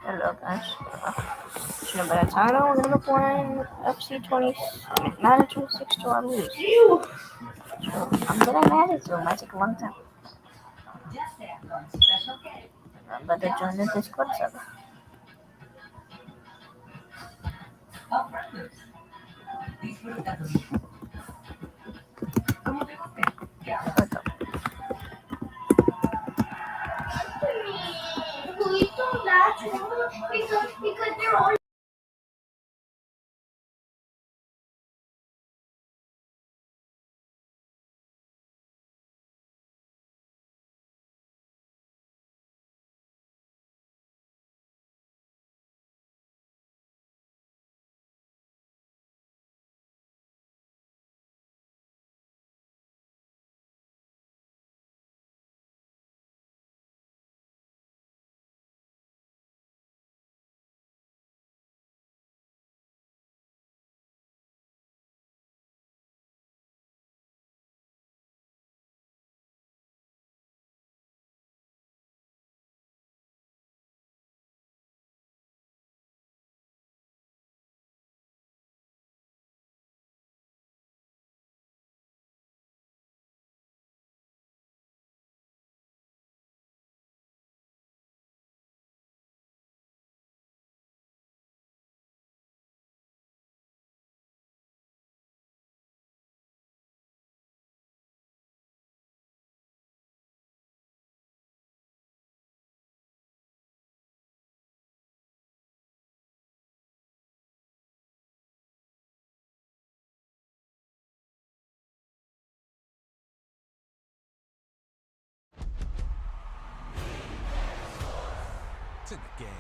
Hello guys. Should have been a title. We're gonna be playing FC 20, Madden 26 to our lose. So I'm good at Madden, so it might take a long time. But to join the Discord server. Please don't laugh because they're all. To the game.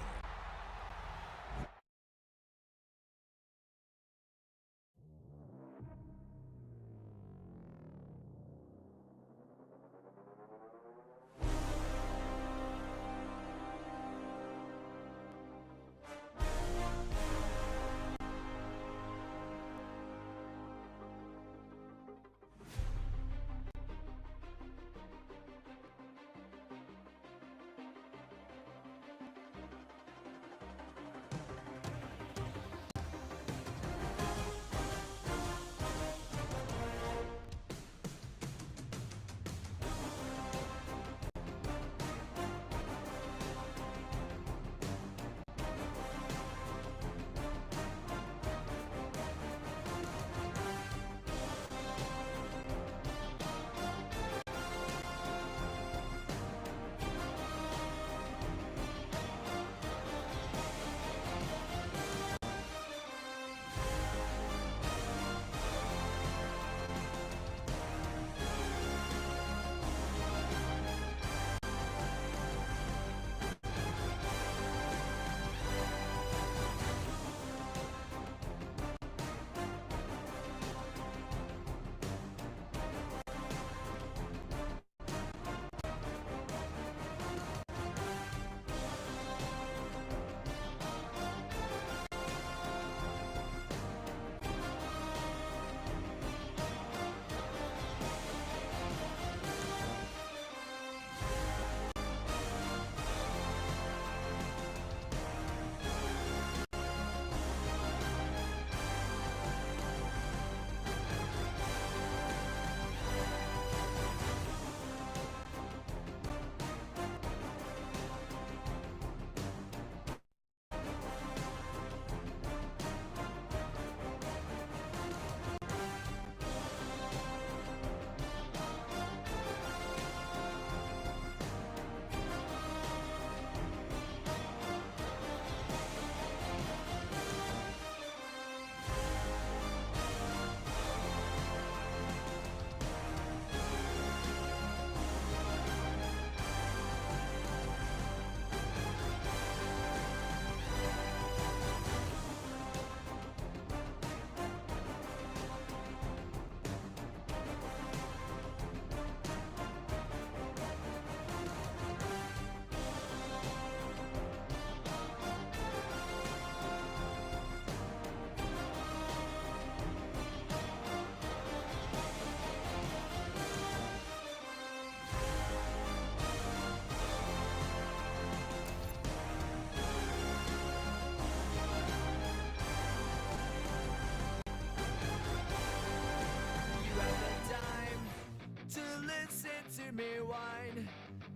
me whine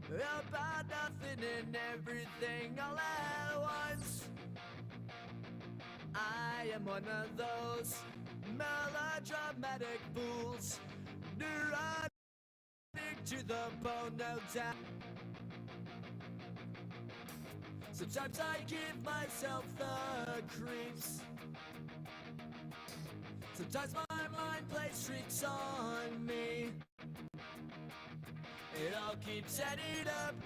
about nothing and everything all at once. I am one of those melodramatic fools, neurotic to the bone, no doubt. Sometimes I give myself the creeps. Sometimes my mind plays tricks on me. It all keeps adding up.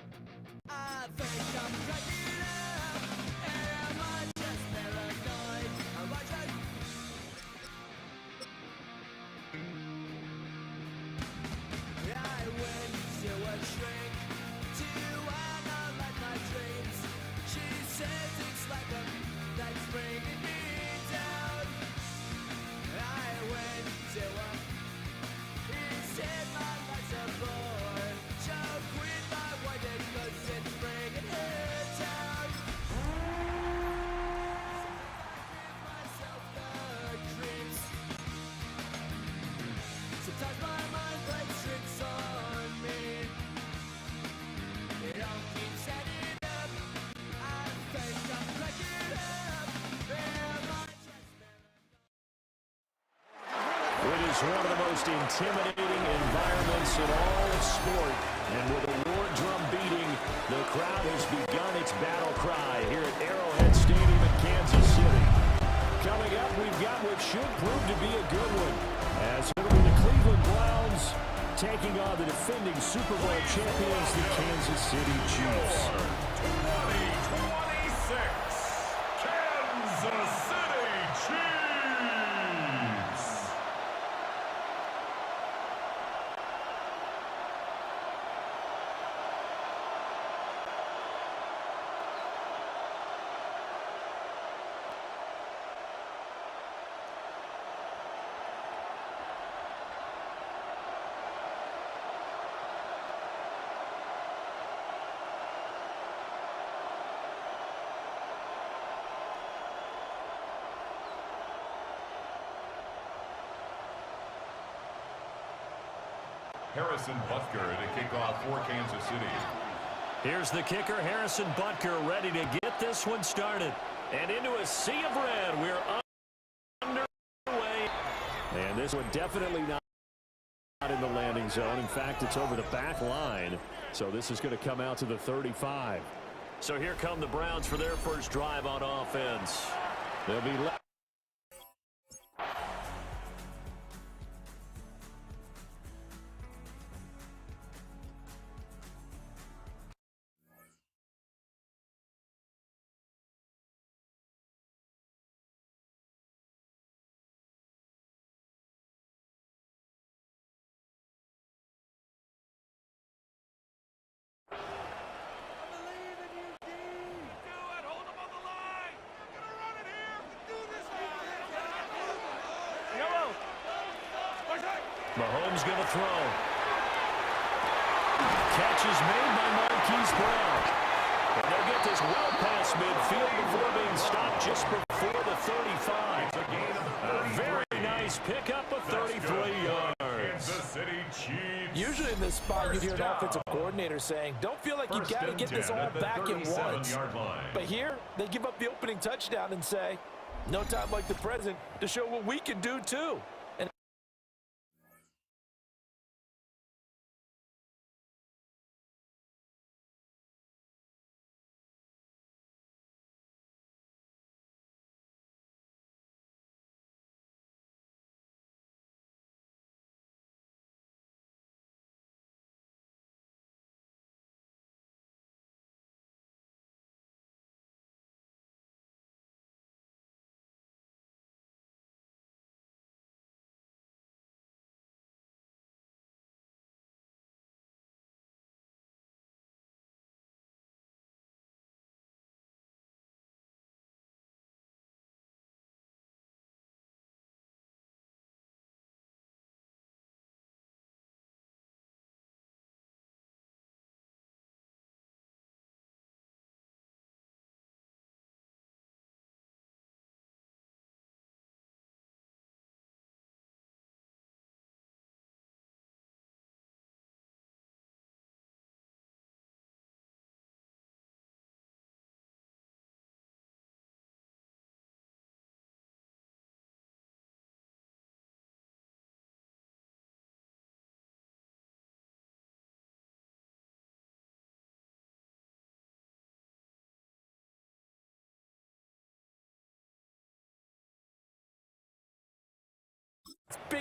I think I'm cracking up. Am I just paranoid? Am I just... I went to a shrink to analyze my dreams. She says it's like a night's bringing me down. I went to a... He said my life's a bore. So quit my wedding 'cause it's bringing her down. Sometimes my mind plays tricks on me. It all keeps adding up. I think I'm cracking up. Am I just... It is one of the most intimidating environments in all of sport. And with the war drum beating, the crowd has begun its battle cry here at Arrowhead Stadium in Kansas City. Coming up, we've got what should prove to be a good one, as it'll be the Cleveland Browns taking on the defending Super Bowl champions, the Kansas City Chiefs. 2026 Kansas City Chiefs. Harrison Butker to kick off for Kansas City. Here's the kicker, Harrison Butker, ready to get this one started. And into a sea of red, we're underway. And this one definitely not in the landing zone. In fact, it's over the back line. So this is going to come out to the 35. So here come the Browns for their first drive on offense. They'll be left. Mahomes going to throw. Catch is made by Marquise Brown. And they'll get this well past midfield before being stopped just before the 35. It's a gain of A very nice pickup of 33 yards. Kansas City Chiefs. Usually in this spot, you'd hear an offensive coordinator saying, don't feel like you got to get this all back at once. But here, they give up the opening touchdown and say, no time like the present to show what we can do too.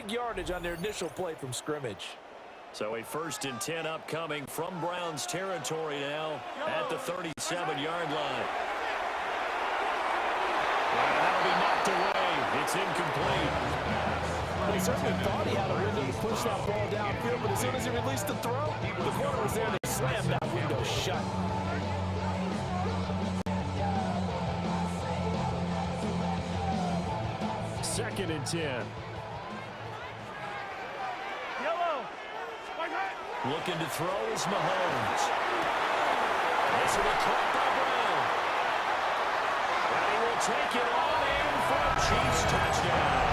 big yardage on their initial play from scrimmage. So a 1st and 10 upcoming from Browns territory now at the 37-yard line. And that'll be knocked away. It's incomplete. They certainly thought he had a window to push that ball downfield, but as soon as he released the throw, the corner was there and they slammed that window shut. Second and 10. Looking to throw is Mahomes. This will be caught by Brown. And he will take it all in for a Chiefs touchdown.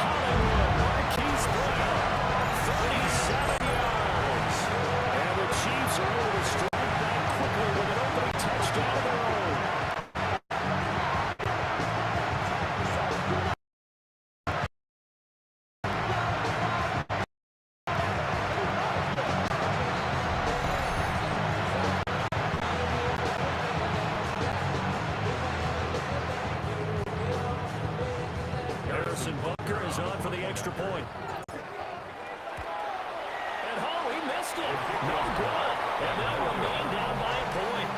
Hollywood Marquise Brown, 37 yards. And the Chiefs are able to strike back quickly with an opening touchdown of their own. Bunker is on for the extra point. And oh, he missed it. No good. And that will remain down by a point.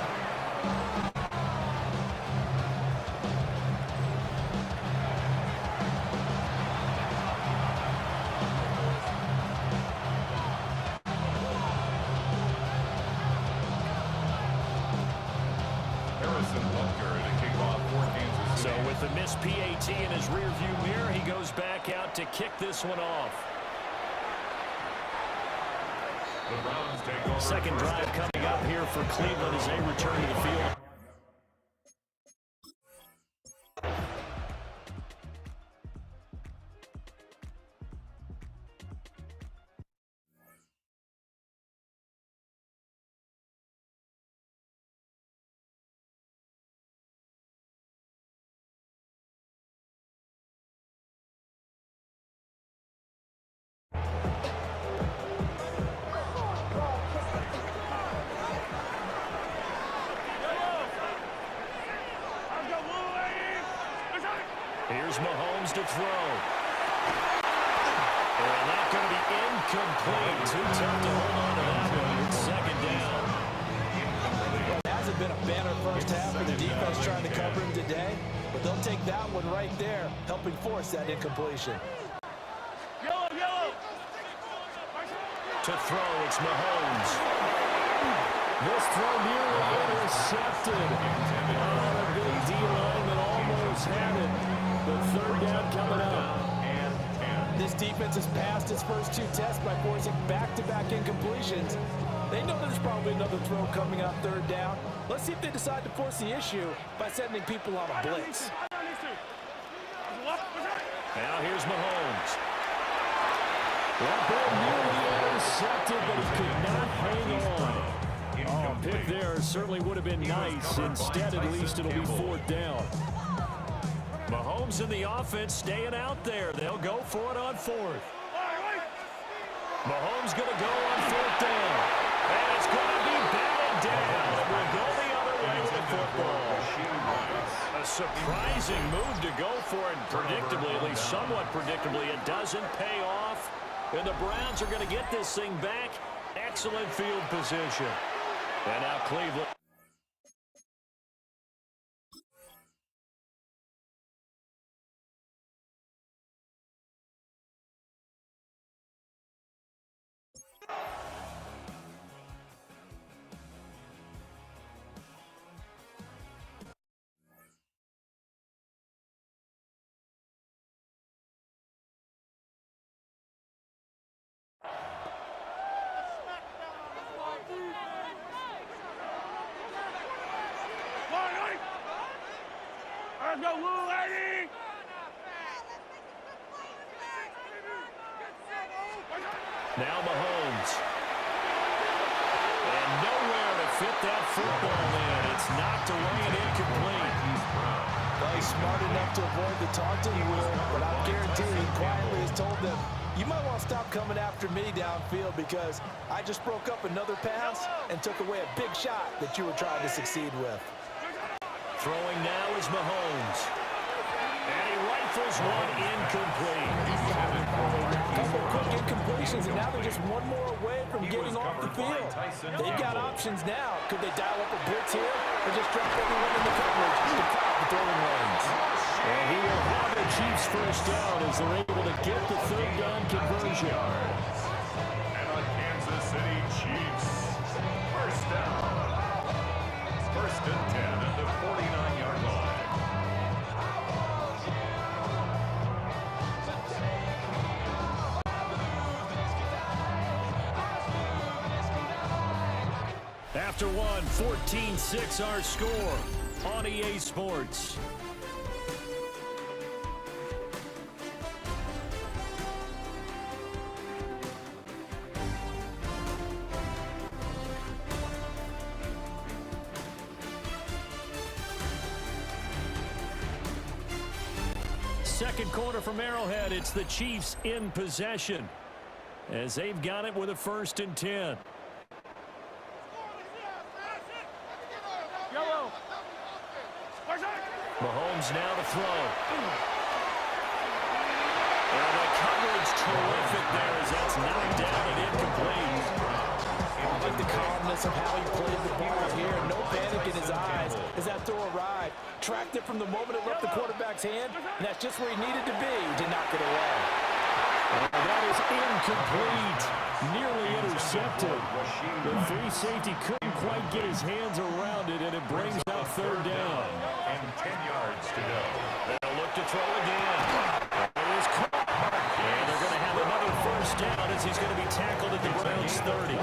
Harrison Butker to kick off for Kansas City. So with the missed PAT in his rearview mirror, he goes back out to kick this one off. The Browns take over. Second drive coming up here for Cleveland as they return to the field. Here's Mahomes to throw. And that's going to be incomplete. Too tough to hold on to that one. It's second down. It hasn't been a banner first half for the defense trying to cover him today, but they'll take that one right there, helping force that incompletion. To throw, it's Mahomes. This throw nearly intercepted. The big D lineman almost had it. The third down coming up. This defense has passed its first two tests by forcing back-to-back incompletions. They know there's probably another throw coming on third down. Let's see if they decide to force the issue by sending people on a blitz. Now here's Mahomes. That ball nearly intercepted, but he could not hang on. Oh, pick there certainly would have been nice. Instead, at least, it'll be fourth down. Mahomes and the offense staying out there. They'll go for it on fourth. Mahomes going to go on fourth down. And it's going to be batted down. It will go the other way with the football. A surprising move to go for it. Predictably, at least somewhat predictably, it doesn't pay off. And the Browns are going to get this thing back. Excellent field position. And now Cleveland. Now Mahomes. And nowhere to fit that football in. It's knocked away and incomplete. Well, he's smart enough to avoid the taunting wheel, but I guarantee he quietly has told them, you might want to stop coming after me downfield because I just broke up another pass and took away a big shot that you were trying to succeed with. Throwing now is Mahomes. And he rightfully Rifles one incomplete. A couple quick incompletions, and now they're just one more away from getting off the field. They've got options now. Could they dial up a blitz here or just drop everyone in the coverage to crowd the throwing lanes? And he will have the Chiefs first down as they're able to get the third down conversion. And on Kansas City Chiefs, first down. First and 10 at the 49-yard line. After one, 14-6 our score on EA Sports. Second quarter from Arrowhead, it's the Chiefs in possession as they've got it with a 1st and 10. Mahomes now to throw. And the coverage terrific there as that's knocked down and incomplete. I like the calmness of how he played the ball here. No panic in his eyes as that throw arrived. Tracked it from the moment it left the quarterback's hand, and that's just where he needed to be to knock it away. And that is incomplete. Nearly intercepted. The free safety couldn't quite get his hands around it, and it brings up third down. And 10 yards to go. They'll look to throw again. It is caught. And they're going to have another first down as he's going to be tackled at the Browns 30.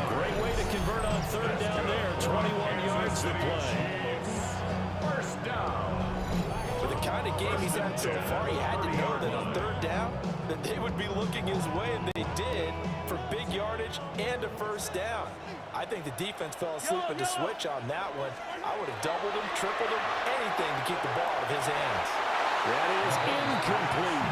Great way to convert on third down there. 21 yards to play. First down. For the kind of game he's had so far, he had to know that on third down that they would be looking his way, and they did, for big yardage and a first down. I think the defense fell asleep at the switch on that one. I would have doubled him, tripled him, anything to keep the ball out of his hands. That is incomplete.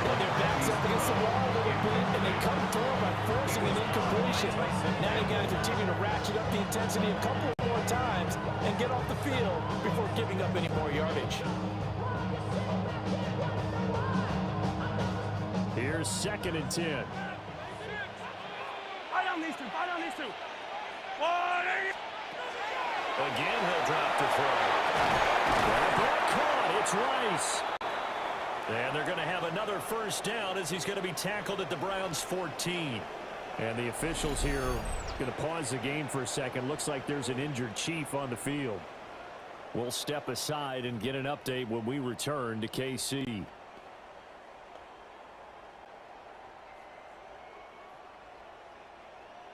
Well, their backs up against the wall a little bit, and they come through by forcing an incompletion. Now they got to continue to ratchet up the intensity a couple more times and get off the field before giving up any more yardage. Here's 2nd and 10. Again, he'll drop to throw. That ball caught. It's Rice. And they're going to have another first down as he's going to be tackled at the Browns 14. And the officials here going to pause the game for a second. Looks like there's an injured Chief on the field. We'll step aside and get an update when we return to KC.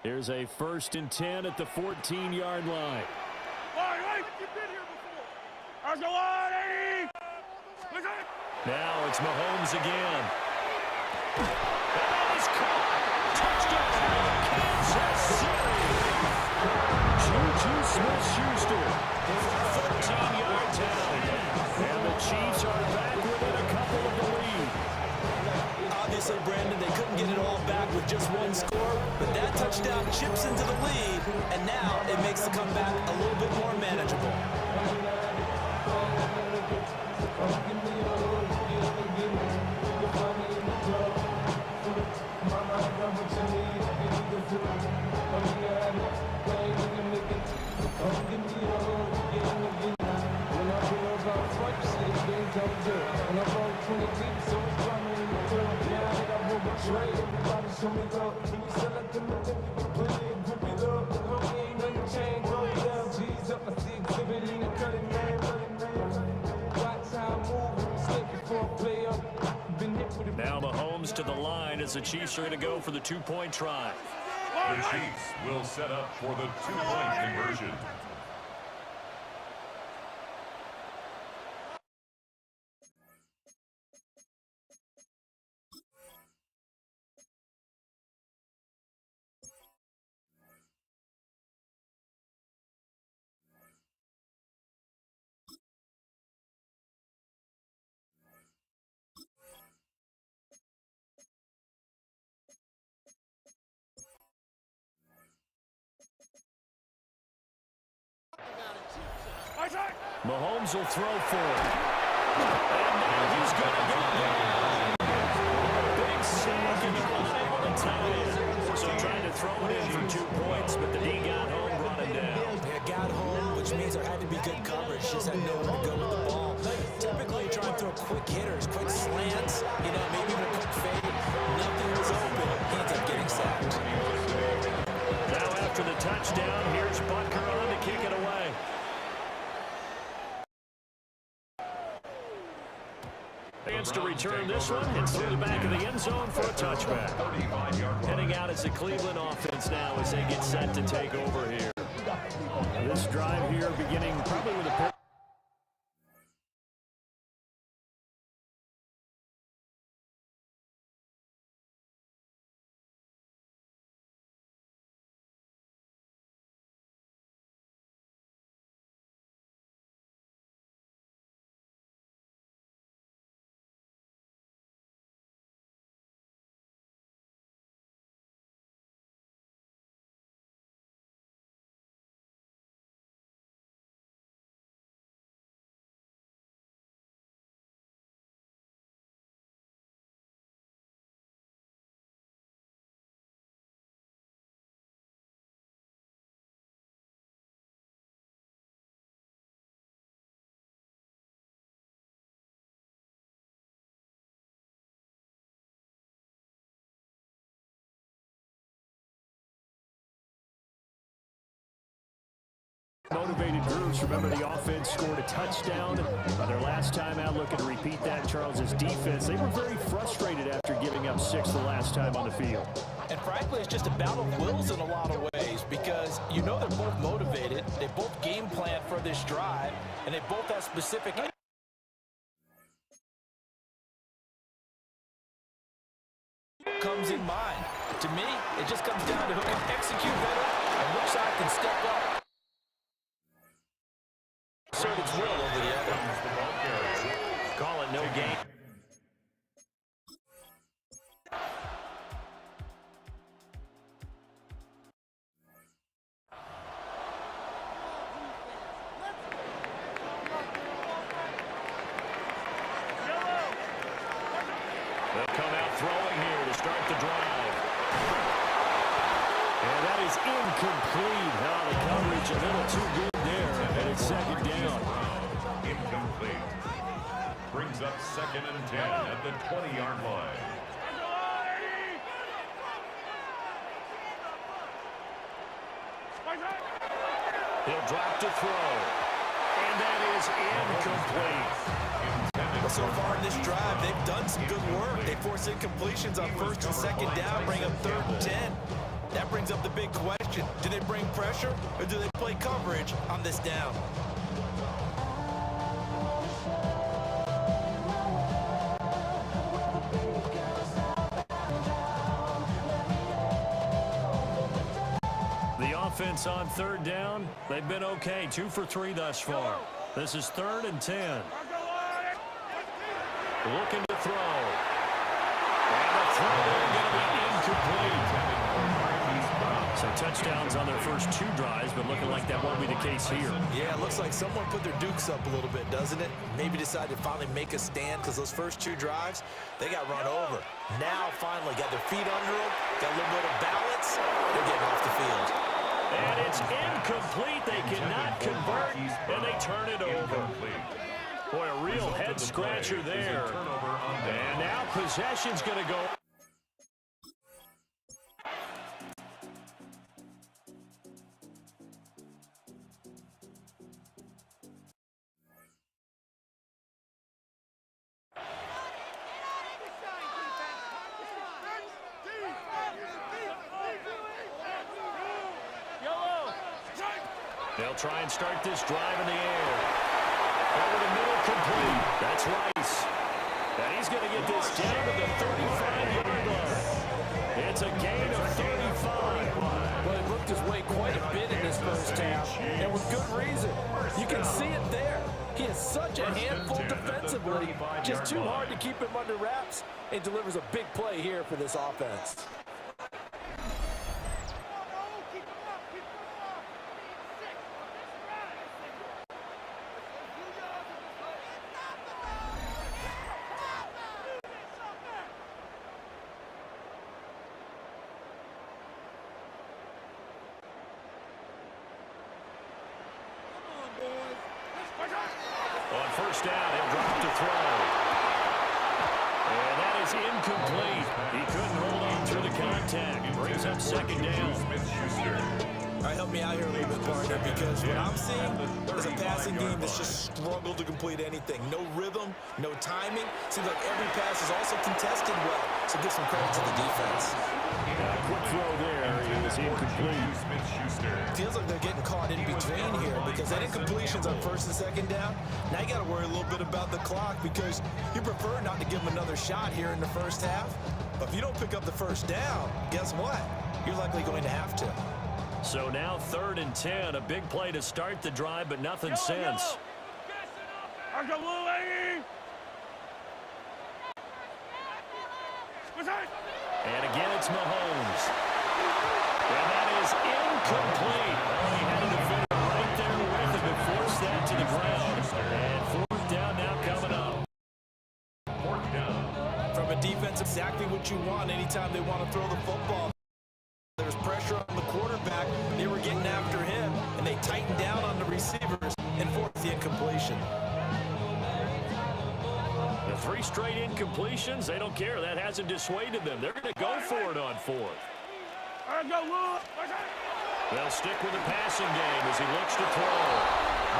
Here's a 1st and 10 at the 14-yard line. Now it's Mahomes again. That is caught. Touchdown, Kansas City. Juju Smith-Schuster, 13-yard touchdown. And the Chiefs are back within a couple of the lead. Obviously, Brandon, they couldn't get it all back with just one score, but that touchdown chips into the lead, and now it makes the comeback a little bit more manageable. Now Mahomes to the line as the Chiefs are going to go for the two-point try. The Chiefs will set up for the two-point conversion. Mahomes will throw for it. And now he's going went in for 2 points, but the D got home, brought him down. Yeah, got home, which means there had to be good coverage. Just had nowhere to go with the ball. Typically, you're trying to throw quick hitters, quick slants, maybe even a quick fade. Nothing was open. He ends up getting sacked. Now after the touchdown, here's Butker on to kick it away. Chance to return this one and through the back of the end zone for a touchback. Heading out as the Cleveland offense now as they get set to take over here. This drive here beginning probably with a motivated groups. Remember, the offense scored a touchdown their last time out. Looking to repeat that. Charles's defense, they were very frustrated after giving up 6 the last time on the field. And frankly, it's just a battle of wills in a lot of ways because they're both motivated. They both game plan for this drive, and they both have specific comes in mind. To me, it just comes down to who can execute better and which side can step up. Assert its will over the other. Call it no gain. They'll come out throwing here to start the drive. And that is incomplete. Now the coverage a little too good there, and it's second down. Incomplete. Brings up 2nd and 10 at the 20-yard line. He'll drop to throw. And that is incomplete. Well, so far in this drive, they've done some good work. They force incompletions on 1st and 2nd down, bring up 3rd and 10. That brings up the big question. Do they bring pressure or do they play coverage on this down? The offense on 3rd down, they've been okay. 2 for 3 thus far. This is 3rd and 10. Looking to throw. And the throw going to be incomplete. So touchdowns on their first 2 drives, but looking like that won't be the case here. Yeah, it looks like someone put their dukes up a little bit, doesn't it? Maybe decided to finally make a stand because those first 2 drives, they got run over. Now finally got their feet under them, got a little bit of balance. They're getting off the field. And it's incomplete. They cannot convert, and they turn it over. Boy, a real head-scratcher there. And now possession's going to go. They'll try and start this drive in the air. Over the middle, complete. That's Rice. And he's going to get this down to the 35-yard line. It's a gain of 35. Well, he looked his way quite a bit in this first half, and with good reason. You can see it there. He is such a handful defensively, just too hard to keep him under wraps, and delivers a big play here for this offense. first down. He'll drop to throw. And that is incomplete. He couldn't hold on through the contact. Brings up second down. All right, help me out here a little bit, partner, because what I'm seeing is a passing game that's just struggled to complete anything. No rhythm, no timing. Seems like every pass is also contested well. So give some credit to the defense. Quick throw there is incomplete. Feels like they're getting caught in between here because that incompletion's on first and second down. Now you got to worry a little bit about the clock because you prefer not to give them another shot here in the first half. But if you don't pick up the first down, guess what? You're likely going to have to. So now 3rd and 10, a big play to start the drive, but nothing since. And again, it's Mahomes. And that is incomplete. Oh, he had a defender right there with him and forced that to the ground. And 4th down now coming up. From a defense, exactly what you want anytime they want to throw the football. There's pressure on the quarterback. They were getting after him, and they tightened down on the receivers and forced the incompletion. The 3 straight incompletions, they don't care. That hasn't dissuaded them. They're going to go for it on 4th. They'll stick with the passing game as he looks to throw.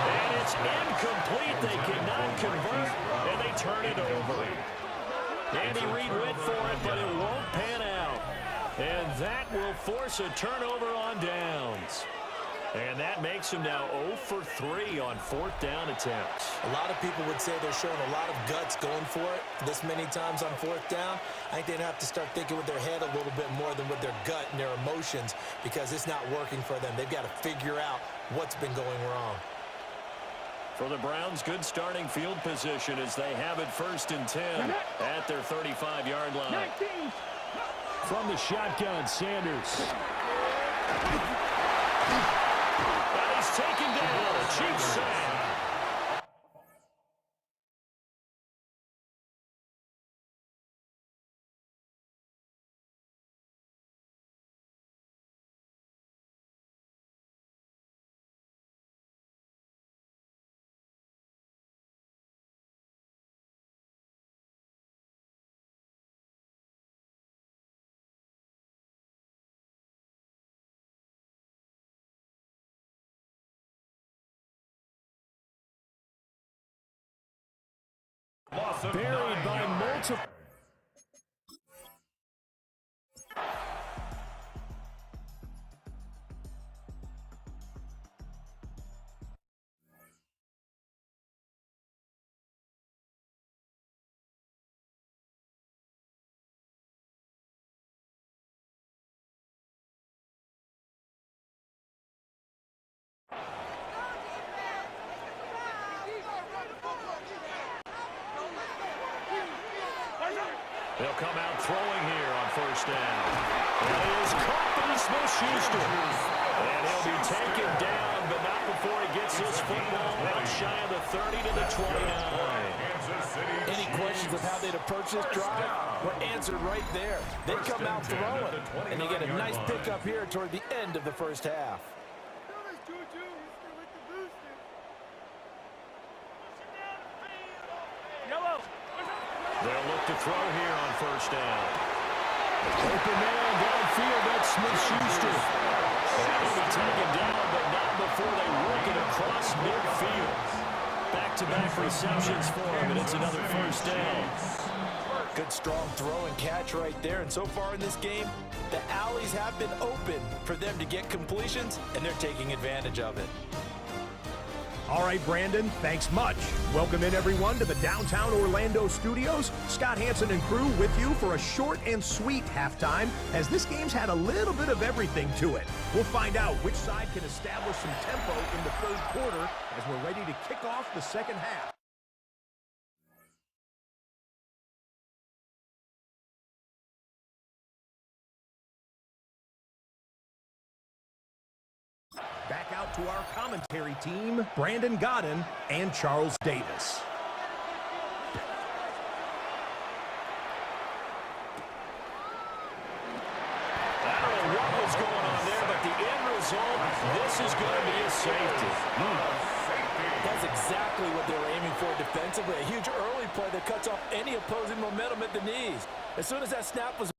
And it's incomplete. They cannot convert, and they turn it over. Andy Reid went for it, but it won't pan out. And that will force a turnover on downs. And that makes him now 0 for 3 on 4th down attempts. A lot of people would say they're showing a lot of guts going for it this many times on 4th down. I think they'd have to start thinking with their head a little bit more than with their gut and their emotions because it's not working for them. They've got to figure out what's been going wrong. For the Browns, good starting field position as they have it 1st and 10 at their 35-yard line. From the shotgun, Sanders. And he's taken down. A cheap sack. Buried by multiple. They'll come out throwing here on 1st down. And he is caught by Smith-Schuster. And he'll be taken down, but not before he gets this football out shy of the 30 to the 29. Any questions of how they'd approach this drive were answered right there. They come out throwing, and they get a nice pickup here toward the end of the first half. They'll look to throw here on 1st down. Open man downfield, that's Smith-Schuster. He'll be taken down, but not before they work it across midfield. Back-to-back receptions for him, and it's another 1st down. Good strong throw and catch right there. And so far in this game, the alleys have been open for them to get completions, and they're taking advantage of it. All right, Brandon, thanks much. Welcome in, everyone, to the downtown Orlando studios. Scott Hansen and crew with you for a short and sweet halftime, as this game's had a little bit of everything to it. We'll find out which side can establish some tempo in the 3rd quarter as we're ready to kick off the 2nd half. Back out to our commentary team, Brandon Godden and Charles Davis. I don't know what was going on there, but the end result, this is going to be a safety. That's exactly what they were aiming for defensively. A huge early play that cuts off any opposing momentum at the knees. As soon as that snap was